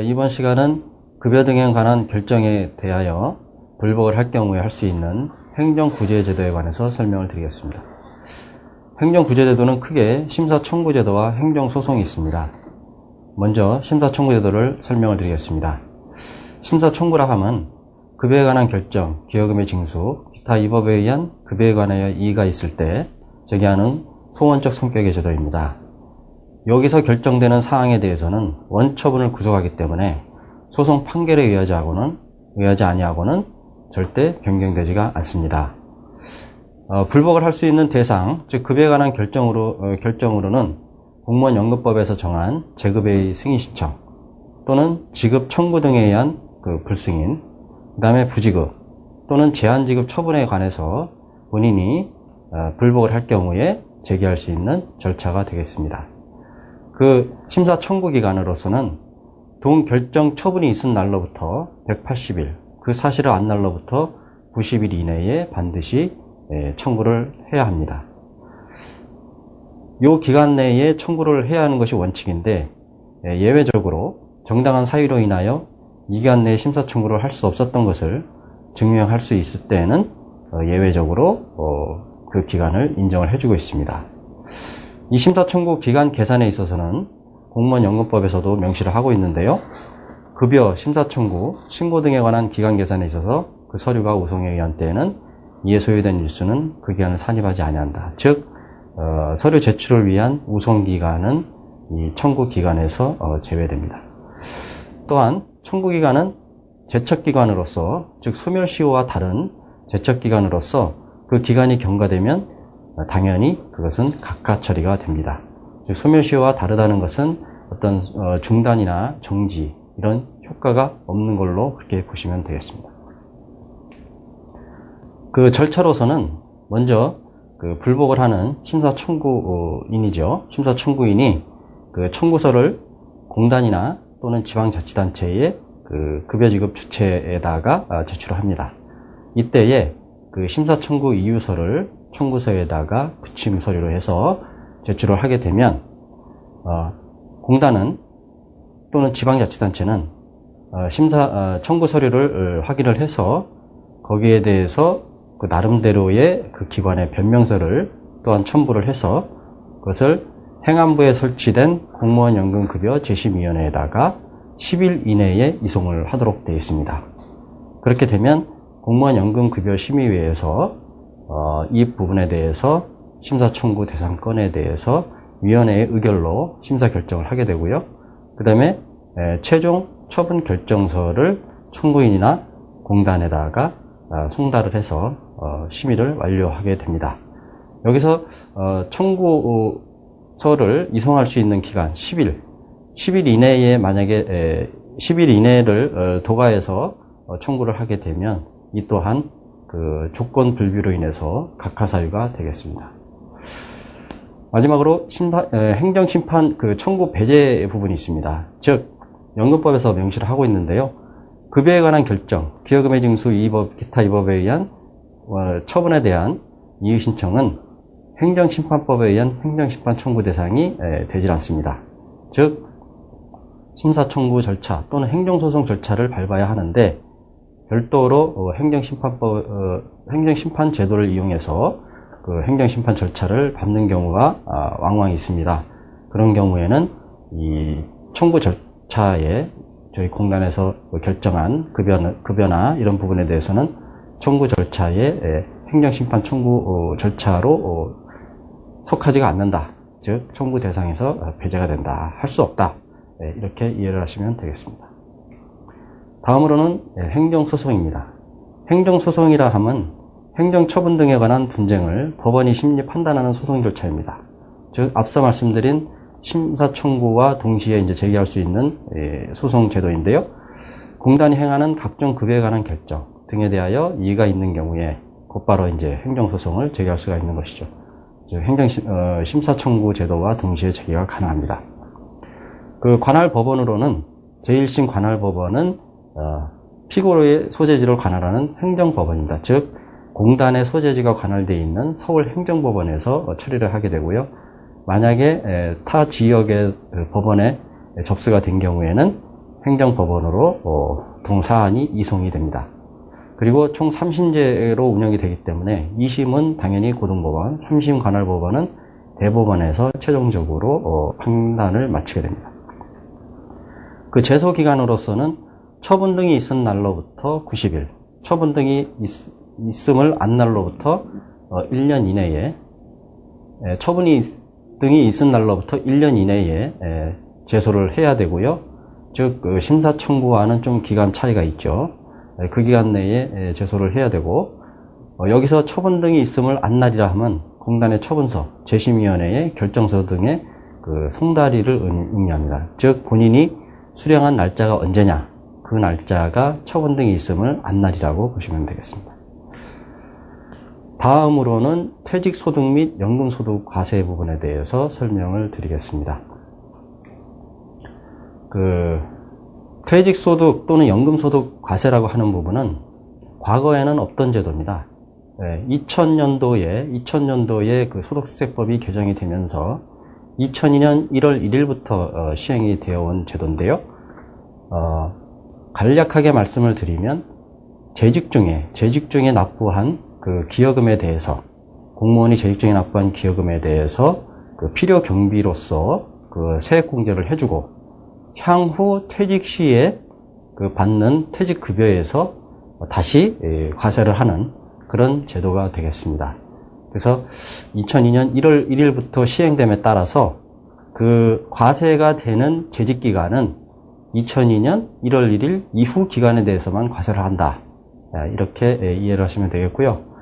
이번 시간은 급여 등에 관한 결정에 대하여 불복을 할 경우에 할 수 있는 행정구제제도에 관해서 설명을 드리겠습니다. 행정구제제도는 크게 심사청구제도와 행정소송이 있습니다. 먼저 심사청구제도를 설명을 드리겠습니다. 심사청구라 함은 급여에 관한 결정, 기여금의 징수, 기타 이 법에 의한 급여에 관하여 이의가 있을 때 제기하는 소원적 성격의 제도입니다. 여기서 결정되는 사항에 대해서는 원처분을 구속하기 때문에 소송 판결에 의하지 아니하고는 절대 변경되지가 않습니다. 불복을 할 수 있는 대상, 즉 급여에 관한 결정으로는 공무원 연금법에서 정한 재급여의 승인 신청 또는 지급 청구 등에 의한 불승인, 그 다음에 부지급 또는 제한지급 처분에 관해서 본인이 불복을 할 경우에 제기할 수 있는 절차가 되겠습니다. 심사 청구 기간으로서는 동결정 처분이 있은 날로부터 180일, 그 사실을 안 날로부터 90일 이내에 반드시 청구를 해야 합니다. 이 기간 내에 청구를 해야 하는 것이 원칙인데, 예외적으로 정당한 사유로 인하여 이 기간 내에 심사 청구를 할 수 없었던 것을 증명할 수 있을 때에는 예외적으로 그 기간을 인정을 해주고 있습니다. 이 심사 청구 기간 계산에 있어서는 공무원 연금법에서도 명시를 하고 있는데요. 급여, 심사 청구, 신고 등에 관한 기간 계산에 있어서 그 서류가 우송에 의한 때에는 이에 소요된 일수는 그 기간을 산입하지 아니한다. 즉 서류 제출을 위한 우송 기간은 이 청구 기간에서 제외됩니다. 또한 청구 기간은 제척 기간으로서, 즉 소멸시효와 다른 제척 기간으로서 그 기간이 경과되면 당연히 그것은 각하 처리가 됩니다. 즉 소멸시효와 다르다는 것은 어떤 중단이나 정지 이런 효과가 없는 걸로 그렇게 보시면 되겠습니다. 그 절차로서는 먼저 불복을 하는 심사청구인이죠. 심사청구인이 그 청구서를 공단이나 또는 지방자치단체의 급여지급 주체에다가 제출을 합니다. 이때에 그 심사청구 이유서를 청구서에다가 붙임 서류로 해서 제출을 하게 되면 공단은 또는 지방자치단체는 청구 서류를 확인을 해서 거기에 대해서 그 나름대로의 그 기관의 변명서를 또한 첨부를 해서 그것을 행안부에 설치된 공무원 연금급여 재심위원회에다가 10일 이내에 이송을 하도록 되어 있습니다. 그렇게 되면 공무원 연금급여 심의위에서 이 부분에 대해서 심사 청구 대상 건에 대해서 위원회의 의결로 심사 결정을 하게 되고요. 그 다음에 최종 처분 결정서를 청구인이나 공단에다가 송달을 해서 심의를 완료하게 됩니다. 여기서 청구서를 이송할 수 있는 기간 10일 이내에 만약에 10일 이내를 도과해서 청구를 하게 되면 이 또한 그 조건 불비로 인해서 각하사유가 되겠습니다. 마지막으로 행정심판 청구 배제 부분이 있습니다. 즉 연금법에서 명시를 하고 있는데요. 급여에 관한 결정, 기여금의 징수 기타 이 법에 의한 처분에 대한 이의 신청은 행정심판법에 의한 행정심판 청구 대상이 되질 않습니다. 즉 심사청구 절차 또는 행정소송 절차를 밟아야 하는데 별도로 행정심판 제도를 이용해서 그 행정심판 절차를 밟는 경우가 왕왕 있습니다. 그런 경우에는 이 청구 절차에 저희 공단에서 결정한 급여나 이런 부분에 대해서는 청구 절차에 행정심판 청구 절차로 속하지가 않는다. 즉 청구 대상에서 배제가 된다. 할 수 없다. 이렇게 이해를 하시면 되겠습니다. 다음으로는 행정소송입니다. 행정소송이라 함은 행정처분 등에 관한 분쟁을 법원이 심리 판단하는 소송 절차입니다. 즉 앞서 말씀드린 심사청구와 동시에 이제 제기할 수 있는 소송 제도인데요. 공단이 행하는 각종 급여에 관한 결정 등에 대하여 이의가 있는 경우에 곧바로 이제 행정소송을 제기할 수가 있는 것이죠. 즉 심사청구 제도와 동시에 제기가 가능합니다. 그 관할 법원으로는 제1심 관할 법원은 피고의 소재지를 관할하는 행정법원입니다. 즉 공단의 소재지가 관할되어 있는 서울행정법원에서 처리를 하게 되고요. 만약에 타 지역의 법원에 접수가 된 경우에는 행정법원으로 동사안이 이송이 됩니다. 그리고 총 3심제로 운영이 되기 때문에 2심은 당연히 고등법원, 3심 관할법원은 대법원에서 최종적으로 판단을 마치게 됩니다. 그 제소기간으로서는 처분 등이 있은 날로부터 90일, 처분 등이 있음을 안 날로부터 1년 이내에, 처분 등이 있은 날로부터 1년 이내에 제소를 해야 되고요. 즉 심사 청구와는 좀 기간 차이가 있죠. 그 기간 내에 제소를 해야 되고, 여기서 처분 등이 있음을 안 날이라 하면 공단의 처분서, 재심위원회의 결정서 등의 그 송달일을 의미합니다. 즉 본인이 수령한 날짜가 언제냐, 그 날짜가 처분 등이 있음을 안 날이라고 보시면 되겠습니다. 다음으로는 퇴직소득 및 연금소득 과세 부분에 대해서 설명을 드리겠습니다. 퇴직소득 또는 연금소득 과세라고 하는 부분은 과거에는 없던 제도입니다. 2000년도에 그 소득세법이 개정이 되면서 2002년 1월 1일부터 시행이 되어 온 제도인데요. 간략하게 말씀을 드리면 재직 중에 납부한 그 기여금에 대해서, 공무원이 재직 중에 납부한 기여금에 대해서 그 필요 경비로서 그 세액 공제를 해주고, 향후 퇴직 시에 그 받는 퇴직급여에서 다시 과세를 하는 그런 제도가 되겠습니다. 그래서 2002년 1월 1일부터 시행됨에 따라서 그 과세가 되는 재직기간은 2002년 1월 1일 이후 기간에 대해서만 과세를 한다. 이렇게 이해를 하시면 되겠고요.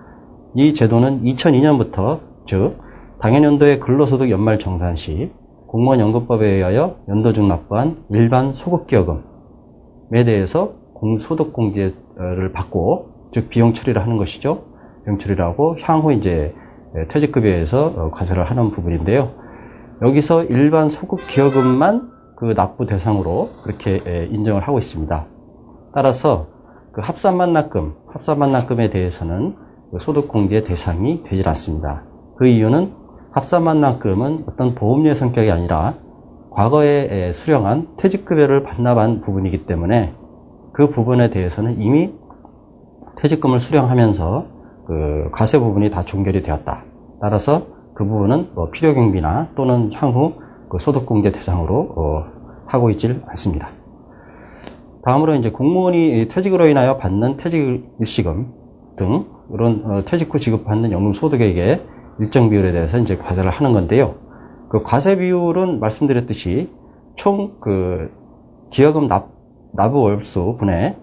이 제도는 2002년부터, 즉 당해년도의 근로소득 연말정산 시 공무원연금법에 의하여 연도 중 납부한 일반 소극기여금에 대해서 소득공제를 받고, 즉 비용 처리를 하는 것이죠. 비용 처리를 하고 향후 이제 퇴직급여에서 과세를 하는 부분인데요. 여기서 일반 소극기여금만 그 납부 대상으로 그렇게 인정을 하고 있습니다. 따라서 그 합산만납금에 대해서는 소득공제 대상이 되질 않습니다. 그 이유는 합산만납금은 어떤 보험료의 성격이 아니라 과거에 수령한 퇴직급여를 반납한 부분이기 때문에 그 부분에 대해서는 이미 퇴직금을 수령하면서 그 과세 부분이 다 종결이 되었다. 따라서 그 부분은 필요경비나 또는 향후 그 소득공제 대상으로 하고 있질 않습니다. 다음으로 이제 공무원이 퇴직으로 인하여 받는 퇴직일시금 등 이런 퇴직 후 지급받는 연금소득액의 일정 비율에 대해서 이제 과세를 하는 건데요. 그 과세 비율은 말씀드렸듯이 총 그 기여금 납부 월수 분의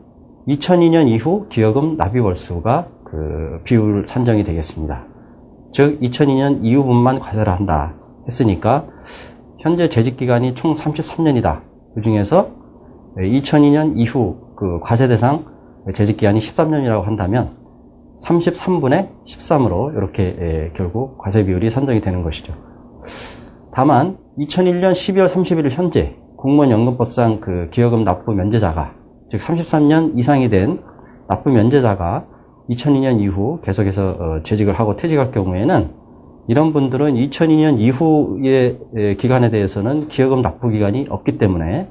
2002년 이후 기여금 납입 월수가 그 비율 산정이 되겠습니다. 즉 2002년 이후분만 과세를 한다 했으니까 현재 재직 기간이 총 33년이다. 그 중에서 2002년 이후 그 과세 대상 재직 기간이 13년이라고 한다면 33분의 13으로 이렇게 결국 과세 비율이 산정이 되는 것이죠. 다만 2001년 12월 31일 현재 공무원연금법상 그 기여금 납부 면제자가, 즉 33년 이상이 된 납부 면제자가 2002년 이후 계속해서 재직을 하고 퇴직할 경우에는 이런 분들은 2002년 이후의 기간에 대해서는 기여금 납부 기간이 없기 때문에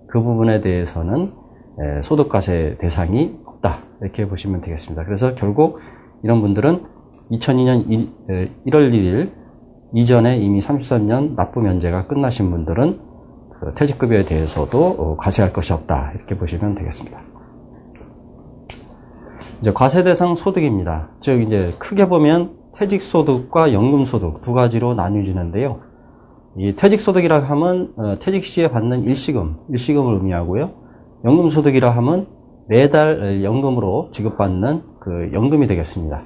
그 부분에 대해서는 소득과세 대상이 없다. 이렇게 보시면 되겠습니다. 그래서 결국 이런 분들은 2002년 1월 1일 이전에 이미 33년 납부 면제가 끝나신 분들은 그 퇴직급여에 대해서도 과세할 것이 없다. 이렇게 보시면 되겠습니다. 이제 과세 대상 소득입니다. 즉 이제 크게 보면 퇴직소득과 연금소득 두 가지로 나뉘어지는데요. 이 퇴직소득이라 하면 퇴직 시에 받는 일시금을 의미하고요. 연금소득이라 하면 매달 연금으로 지급받는 그 연금이 되겠습니다.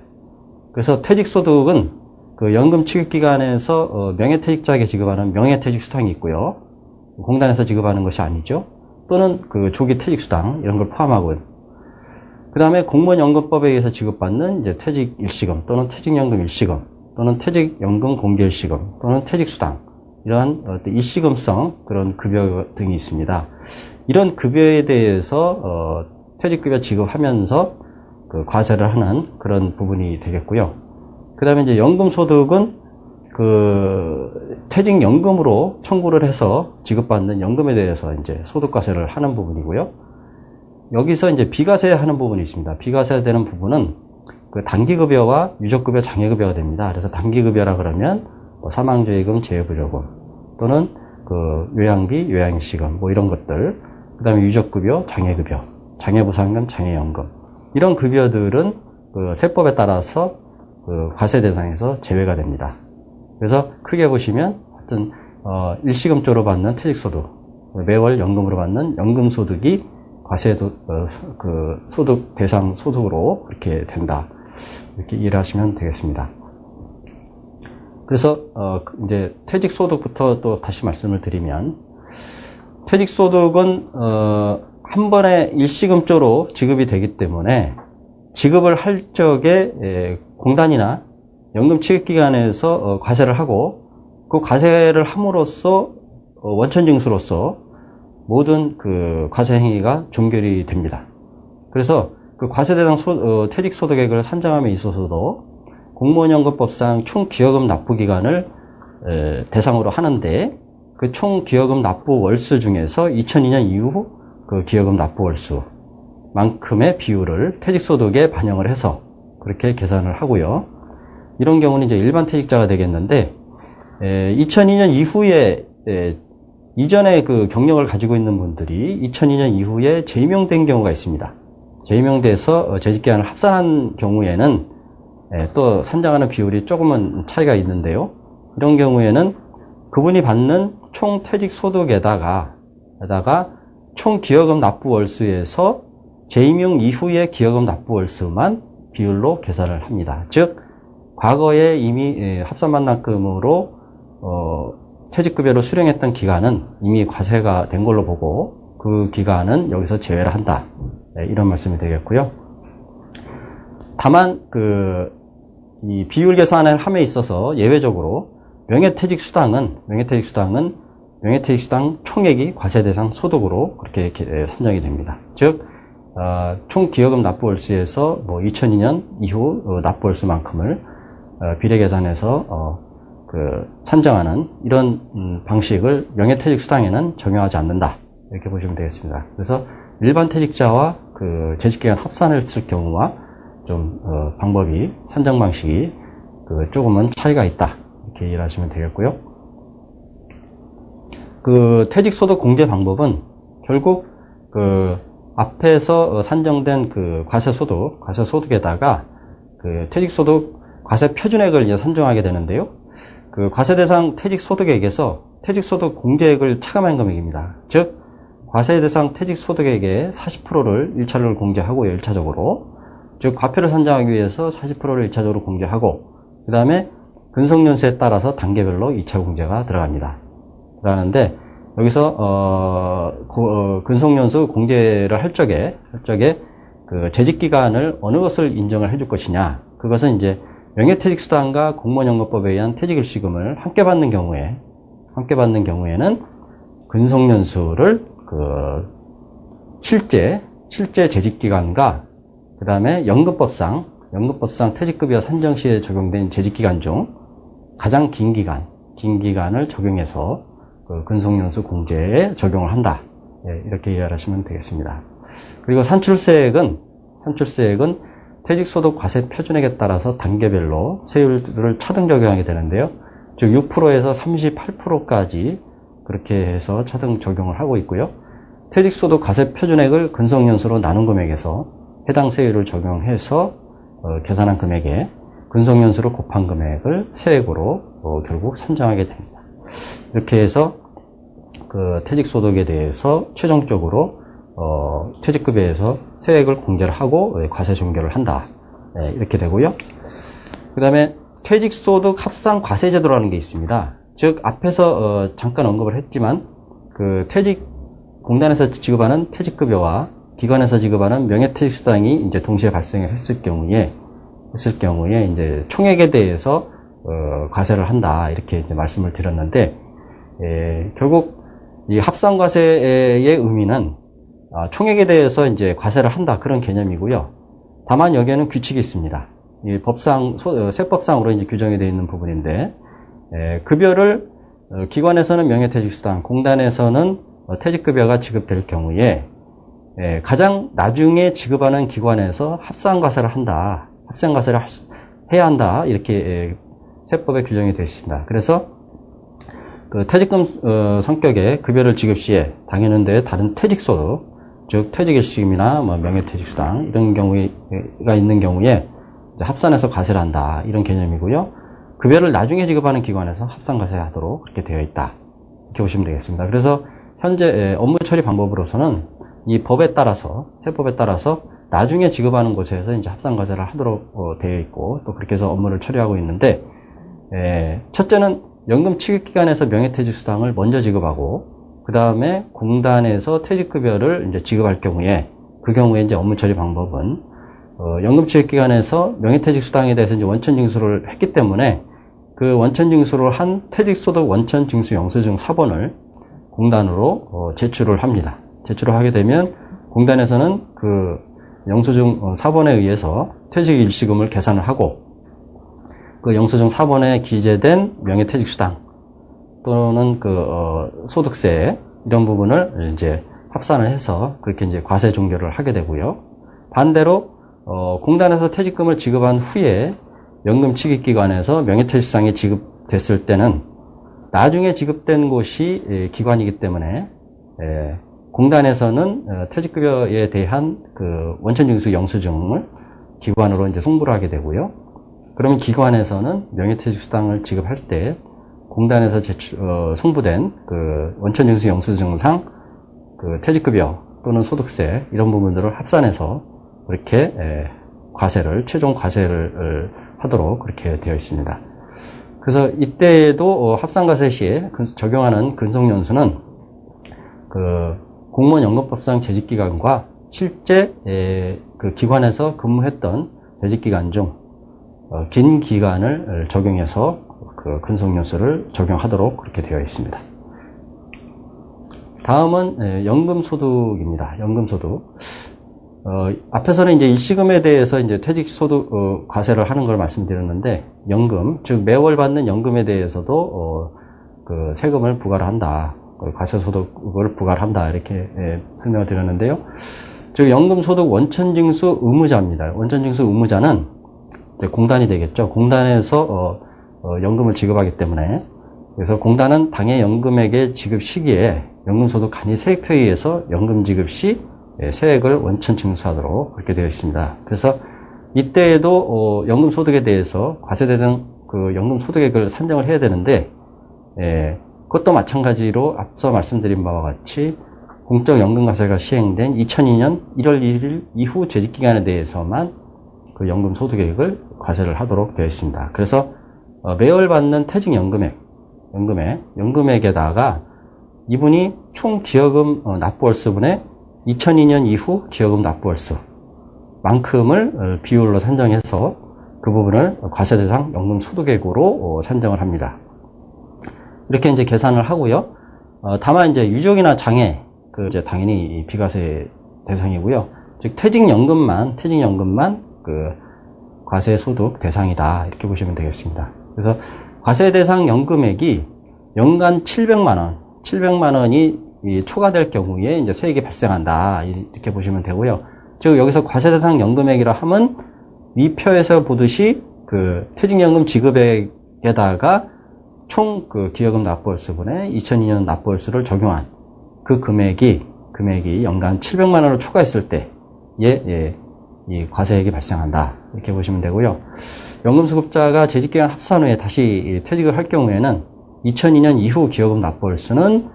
그래서 퇴직소득은 그 연금 취급기관에서 명예퇴직자에게 지급하는 명예퇴직수당이 있고요. 공단에서 지급하는 것이 아니죠. 또는 그 조기퇴직수당 이런 걸 포함하고요. 그 다음에 공무원연금법에 의해서 지급받는 이제 퇴직일시금 또는 퇴직연금 일시금 또는 퇴직연금 공개일시금 또는 퇴직수당, 이러한 일시금성 그런 급여 등이 있습니다. 이런 급여에 대해서 퇴직급여 지급하면서 그 과세를 하는 그런 부분이 되겠고요. 그 다음에 이제 연금소득은 퇴직연금으로 청구를 해서 지급받는 연금에 대해서 이제 소득과세를 하는 부분이고요. 여기서 이제 비과세 하는 부분이 있습니다. 비과세 되는 부분은 그 단기급여와 유족급여, 장애급여가 됩니다. 그래서 단기급여라 그러면 뭐 사망조회금, 재해부조금 또는 그 요양비, 요양시금 뭐 이런 것들, 그 다음에 유족급여, 장애급여, 장애보상금, 장애연금 이런 급여들은 그 세법에 따라서 그 과세 대상에서 제외가 됩니다. 그래서 크게 보시면 어떤 일시금조로 받는 퇴직소득, 매월 연금으로 받는 연금소득이 그 소득 대상 소득으로 그렇게 된다. 이렇게 이해를 하시면 되겠습니다. 그래서 이제 퇴직소득부터 또 다시 말씀을 드리면, 퇴직소득은 한 번에 일시금조로 지급이 되기 때문에 지급을 할 적에 공단이나 연금 취급기관에서 과세를 하고, 그 과세를 함으로써 원천징수로서 모든 그 과세 행위가 종결이 됩니다. 그래서 그 과세 대상 퇴직소득액을 산정함에 있어서도 공무원연금법상 총기여금 납부기간을 대상으로 하는데, 그 총기여금 납부 월수 중에서 2002년 이후 그 기여금 납부 월수만큼의 비율을 퇴직소득에 반영을 해서 그렇게 계산을 하고요. 이런 경우는 이제 일반 퇴직자가 되겠는데, 2002년 이후에 이전에 그 경력을 가지고 있는 분들이 2002년 이후에 재임용된 경우가 있습니다. 재임용돼서 재직기간을 합산한 경우에는 또 산정하는 비율이 조금은 차이가 있는데요. 이런 경우에는 그분이 받는 총 퇴직소득에다가 총 기여금 납부 월수에서 재임용 이후의 기여금 납부 월수만 비율로 계산을 합니다. 즉 과거에 이미 합산반납금으로 퇴직급여로 수령했던 기간은 이미 과세가 된 걸로 보고 그 기간은 여기서 제외를 한다. 이런 말씀이 되겠고요. 다만 이 비율 계산을 함에 있어서 예외적으로 명예퇴직수당은 명예퇴직수당 총액이 과세 대상 소득으로 그렇게 산정이 됩니다. 즉 총 기여금 납부 월수에서 뭐 2002년 이후 납부 월수만큼을 비례 계산해서 산정하는 이런 방식을 명예퇴직수당에는 적용하지 않는다. 이렇게 보시면 되겠습니다. 그래서 일반 퇴직자와 그 재직기간 합산을 했을 경우와 좀 방법이, 산정 방식이 조금은 차이가 있다. 이렇게 이해를 하시면 되겠고요. 그 퇴직소득 공제 방법은 결국 앞에서 산정된 그 과세소득에다가 그 퇴직소득 과세 표준액을 이제 산정하게 되는데요. 그 과세 대상 퇴직소득액에서 퇴직소득 공제액을 차감한 금액입니다. 즉 과세 대상 퇴직소득액의 40%를 1차를 공제하고요. 1차적으로. 즉 과표를 산정하기 위해서 40%를 1차적으로 공제하고, 그 다음에 근속연수에 따라서 단계별로 2차 공제가 들어갑니다. 그러는데 여기서 근속연수 공제를 할 적에 그 재직기간을 어느 것을 인정을 해줄 것이냐, 그것은 이제 명예퇴직수당과 공무원연금법에 의한 퇴직일시금을 함께 받는 경우에는 근속연수를 실제 재직기간과 그 다음에 연금법상 퇴직급여 산정 시에 적용된 재직기간 중 가장 긴 기간을 적용해서 그 근속연수 공제에 적용을 한다. 이렇게 이해를 하시면 되겠습니다. 그리고 산출세액은 퇴직소득 과세 표준액에 따라서 단계별로 세율을 차등 적용하게 되는데요. 즉 6%에서 38%까지 그렇게 해서 차등 적용을 하고 있고요. 퇴직소득 과세 표준액을 근속연수로 나눈 금액에서 해당 세율을 적용해서 계산한 금액에 근속연수로 곱한 금액을 세액으로 결국 산정하게 됩니다. 이렇게 해서 그 퇴직소득에 대해서 최종적으로 퇴직급여에서 세액을 공제를 하고 과세 종결을 한다. 이렇게 되고요. 그 다음에 퇴직소득 합산 과세제도라는 게 있습니다. 즉 앞에서 잠깐 언급을 했지만 그 공단에서 지급하는 퇴직급여와 기관에서 지급하는 명예퇴직수당이 이제 동시에 발생했을 경우에 이제 총액에 대해서 과세를 한다. 이렇게 이제 말씀을 드렸는데, 결국 이 합산과세의 의미는 총액에 대해서 이제 과세를 한다. 그런 개념이고요. 다만 여기에는 규칙이 있습니다. 이 세법상으로 이제 규정이 되어 있는 부분인데, 급여를 기관에서는 명예퇴직수당, 공단에서는 퇴직급여가 지급될 경우에 가장 나중에 지급하는 기관에서 합산과세를 한다. 합산과세를 해야 한다. 이렇게 세법에 규정이 되어 있습니다. 그래서 그 퇴직금 성격의 급여를 지급 시에 당연한데 다른 퇴직소득, 즉 퇴직일시금이나 뭐 명예퇴직수당 이런 경우가 있는 경우에 이제 합산해서 과세를 한다. 이런 개념이고요. 급여를 나중에 지급하는 기관에서 합산과세하도록 그렇게 되어 있다. 이렇게 보시면 되겠습니다. 그래서 현재 업무 처리 방법으로서는 이 법에 따라서, 세법에 따라서 나중에 지급하는 곳에서 이제 합산과세를 하도록 되어 있고, 또 그렇게 해서 업무를 처리하고 있는데, 첫째는 연금 취급기관에서 명예퇴직수당을 먼저 지급하고, 그 다음에 공단에서 퇴직급여를 이제 지급할 경우에, 그 경우에 이제 업무 처리 방법은, 연금 취급기관에서 명예퇴직수당에 대해서 이제 원천징수를 했기 때문에, 그 원천징수를 한 퇴직소득 원천징수 영수증 사본을 공단으로 제출을 합니다. 제출을 하게 되면 공단에서는 그 영수증 사본에 의해서 퇴직일시금을 계산을 하고 그 영수증 사본에 기재된 명예퇴직수당 또는 그 소득세 이런 부분을 이제 합산을 해서 그렇게 이제 과세 종결을 하게 되고요. 반대로 공단에서 퇴직금을 지급한 후에 연금 취급기관에서 명예퇴직수당이 지급됐을 때는 나중에 지급된 곳이 기관이기 때문에 공단에서는 퇴직급여에 대한 그 원천징수 영수증을 기관으로 이제 송부를 하게 되고요. 그러면 기관에서는 명예퇴직수당을 지급할 때 공단에서 송부된 그 원천징수 영수증상 그 퇴직급여 또는 소득세 이런 부분들을 합산해서 그렇게 과세를 최종 과세를 하도록 그렇게 되어 있습니다. 그래서 이때에도 합산과세 시에 적용하는 근속연수는 그 공무원 연금법상 재직기간과 실제 그 기관에서 근무했던 재직기간 중 긴 기간을 적용해서 그 근속연수를 적용하도록 그렇게 되어 있습니다. 다음은 연금소득입니다. 연금소득. 앞에서는 이제 일시금에 대해서 이제 퇴직소득 과세를 하는 걸 말씀드렸는데, 연금, 즉 매월 받는 연금에 대해서도 그 세금을 부과를 한다. 과세소득을 부과를 한다. 이렇게 설명을 드렸는데요. 즉 연금소득 원천징수 의무자입니다. 원천징수 의무자는 이제 공단이 되겠죠. 공단에서 연금을 지급하기 때문에, 그래서 공단은 당해 연금액의 지급 시기에 연금소득 간이 세액표에 의해서 연금 지급 시 세액을 원천 징수하도록 그렇게 되어 있습니다. 그래서 이때에도 연금소득에 대해서 과세 대상 그 연금소득액을 산정을 해야 되는데, 그것도 마찬가지로 앞서 말씀드린 바와 같이 공적연금과세가 시행된 2002년 1월 1일 이후 재직기간에 대해서만 그 연금소득액을 과세를 하도록 되어 있습니다. 그래서 매월 받는 연금액에다가 이분이 총 기여금 납부월수분의 2002년 이후 기여금 납부월수 만큼을 비율로 산정해서 그 부분을 과세대상 연금소득액으로 산정을 합니다. 이렇게 이제 계산을 하고요. 다만 이제 유족이나 장애, 이제 당연히 비과세 대상이고요. 즉 퇴직연금만 그 과세소득 대상이다. 이렇게 보시면 되겠습니다. 그래서 과세 대상 연금액이 연간 700만 원이 초과될 경우에 이제 세액이 발생한다. 이렇게 보시면 되고요. 즉 여기서 과세 대상 연금액이라 하면 위표에서 보듯이 그 퇴직연금 지급액에다가 총 그 기여금 납부월수분의 2002년 납부월수를 적용한 그 금액이 연간 700만 원을 초과했을 때 이 과세액이 발생한다. 이렇게 보시면 되고요. 연금수급자가 재직기간 합산 후에 다시 퇴직을 할 경우에는 2002년 이후 기여금 납부월수는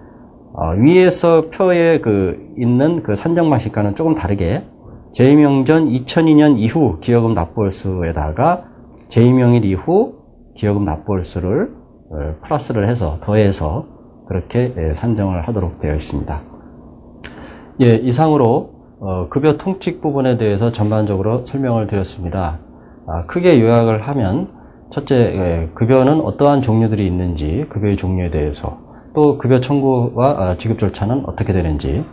위에서 표에 있는 그 산정 방식과는 조금 다르게 재임용 전 2002년 이후 기여금 납부월수에다가 재임용일 이후 기여금 납부월수를 플러스를 해서 더해서 그렇게 산정을 하도록 되어 있습니다. 이상으로 급여 통칙 부분에 대해서 전반적으로 설명을 드렸습니다. 크게 요약을 하면 첫째, 급여는 어떠한 종류들이 있는지, 급여의 종류에 대해서, 또 급여 청구와 지급 절차는 어떻게 되는지,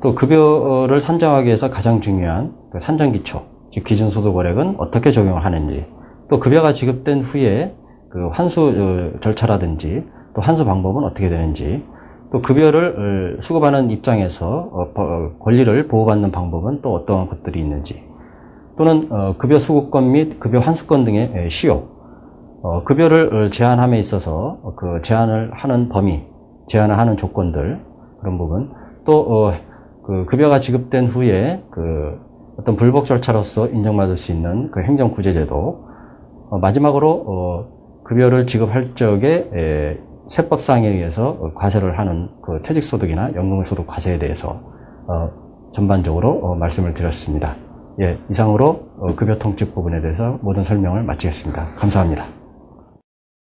또 급여를 산정하기 위해서 가장 중요한 산정기초, 즉 기준소득월액은 어떻게 적용을 하는지, 또 급여가 지급된 후에 그 환수 절차라든지 또 환수 방법은 어떻게 되는지, 또 급여를 수급하는 입장에서 권리를 보호받는 방법은 또 어떠한 것들이 있는지, 또는 급여 수급권 및 급여 환수권 등의 시효, 급여를 제한함에 있어서 그 제한을 하는 범위, 제한을 하는 조건들, 그런 부분, 또 그 급여가 지급된 후에 그 어떤 불복 절차로서 인정받을 수 있는 그 행정구제제도, 마지막으로 급여를 지급할 적에 세법상에 의해서 과세를 하는 그 퇴직소득이나 연금소득 과세에 대해서 전반적으로 말씀을 드렸습니다. 예, 이상으로 급여 통집 부분에 대해서 모든 설명을 마치겠습니다. 감사합니다.